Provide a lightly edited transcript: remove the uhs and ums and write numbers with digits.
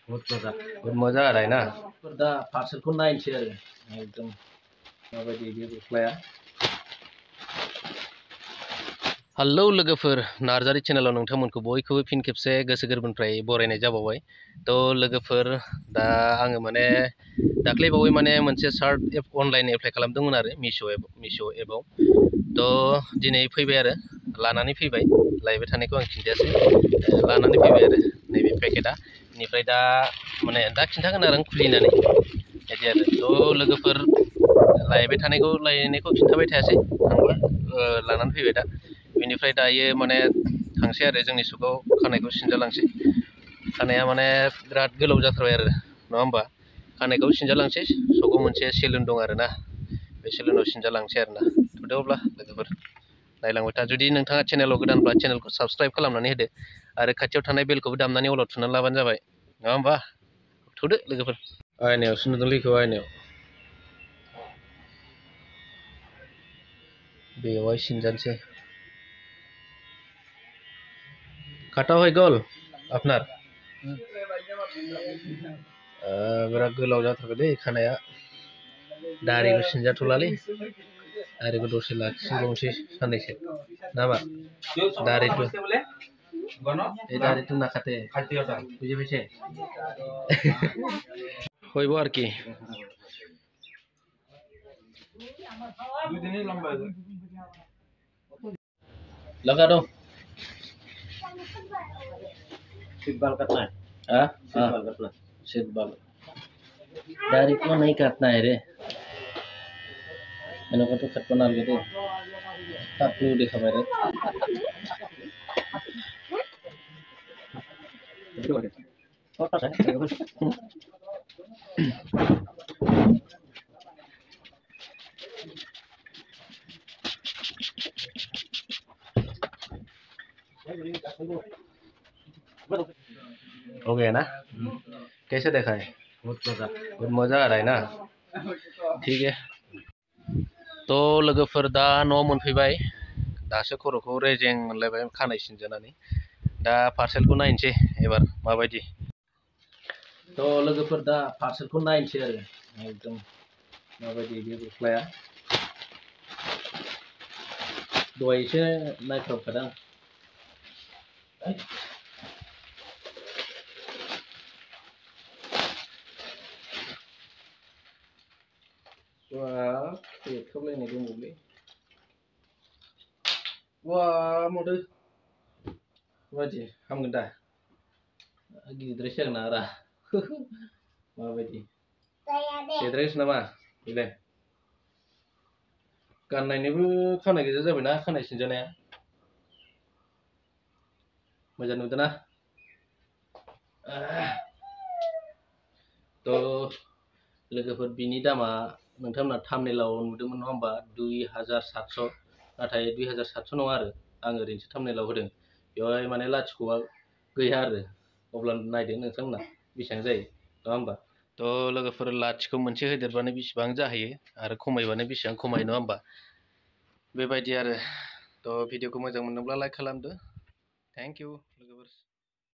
बहुत मजा आ रहा है ना दा पार्सेलखौ नायनोसै आरो एकदम माबायदि बे गस्लाया हेलौ लोगोफोर नार्जारि चेनेलाव नोंथांमोनखौ बयखौबो फिन खेबसे गोसो गोरबोनिफ्राय बरायनाय जाबावबाय तो लोगोफोर दा आङो माने दाख्लैबावै माने मोनसे शार्ट एप अनलाइन एप्लाइ खालामदोंमोन आरो मिश' एपआव तो दिनै फैबाय आरो लानानै फैबाय लायबाय थानायखौ आं खिन्थायासै लानानै फैबाय आरो नैबे पेकेटआ बेनिफ्राय दा माने दा खिन्थागोन आरो आं खुलिनानै बिदि आरो तो लोगोफोर लायनायखौ खिन्थाबाय थायासै आंबो लानानै फैबाय दा बेनिफ्राय दायो माने थांसै आरो जोंनि सकाव खानायखौ सिनजालांसै खानाया माने बिराद गोलाव जाथारबाय आरो नङा होमबा खानायखौ सिनजालांसै सकाव मोनसे सेलुन दं आरो ना बे सेलुनाव सिनजालांसै आरो ना थुदो अब्ला लोगोफोर नायलांबाय था जुदि नोंथाङा चेनेलाव गोदानब्ला चेनेलखौ साबस्क्राइब खालामनानै होदो आरो खाथियाव थानाय बेलखौबो दामनानै अलाव थुनानै लाबानो जाबाय नङा होमबा थुदो लोगोफोर आयनायावसो नुदों लैखौ आयनायाव बेवहाय सिनजानोसै काटा है गल आपनार बिराद गोलाव जाथारबाय दै खानाया दारिखौ सिनजाथ'लालै दारिखौ दसे लाखिबावनोसै साननैसो ना मा दारिथ' नाखाते बुझिपाइছে হইব আর কি लगा दो सीट बाल काटना है हाँ सीट बाल काटना सीट बाल डायरेक्ट में नहीं काटना है रे मैंने को तो कट बना लिए थे काटू देखा मेरे हो गया ना कैसे देखा है बहुत मजा आ रहा है ना ठीक है तो लोगोफोर दा न' मोनफैबाय दासो खर'खौ रेजें मोनलायबाय खानाय सिनजानानै दा पार्सेलखौ नायनोसै एबार माबायदि तो लोगोफोर दा पार्सेलखौ नायनोसै आरो एकदम माबायदि बे गस्लाया दहायसो नायथावखादां wah बेरखावलायनाय दंबावलै wah माथो माबायदि हामगोन दा गिदिरद्रायसो जागोन ना रा माबायदि गेद्रायसो नामा बेलाय गाननायनिबो खानाय गोजा जाबायना खानाय सिनजानाया मोजां नुदों ना तो लोगोफोर बिनि दामा नोंथांमोना थाम्बनेइलाव नुदोंमोन नङा होमबा 2700 नाथाय 2700 नङा आरो आं ओरैनोसो थाम्बनेइलाव होदों बेवहाय माने लाथिख'आ गैया आरो अब्ला नायदो नोंथांमोना बेसेबां जायो नङा होमबा तो लोगोफोर लाथिख' मोनसे होदेरबानो बेसेबां जाहैयो आरो खमायबानो बेसेबां खमायो नङा होमबा बेबायदि आरो तो भिडिअखौ मोजां मोनोब्ला लाइक खालामदो थेंक इउ लोगोफोर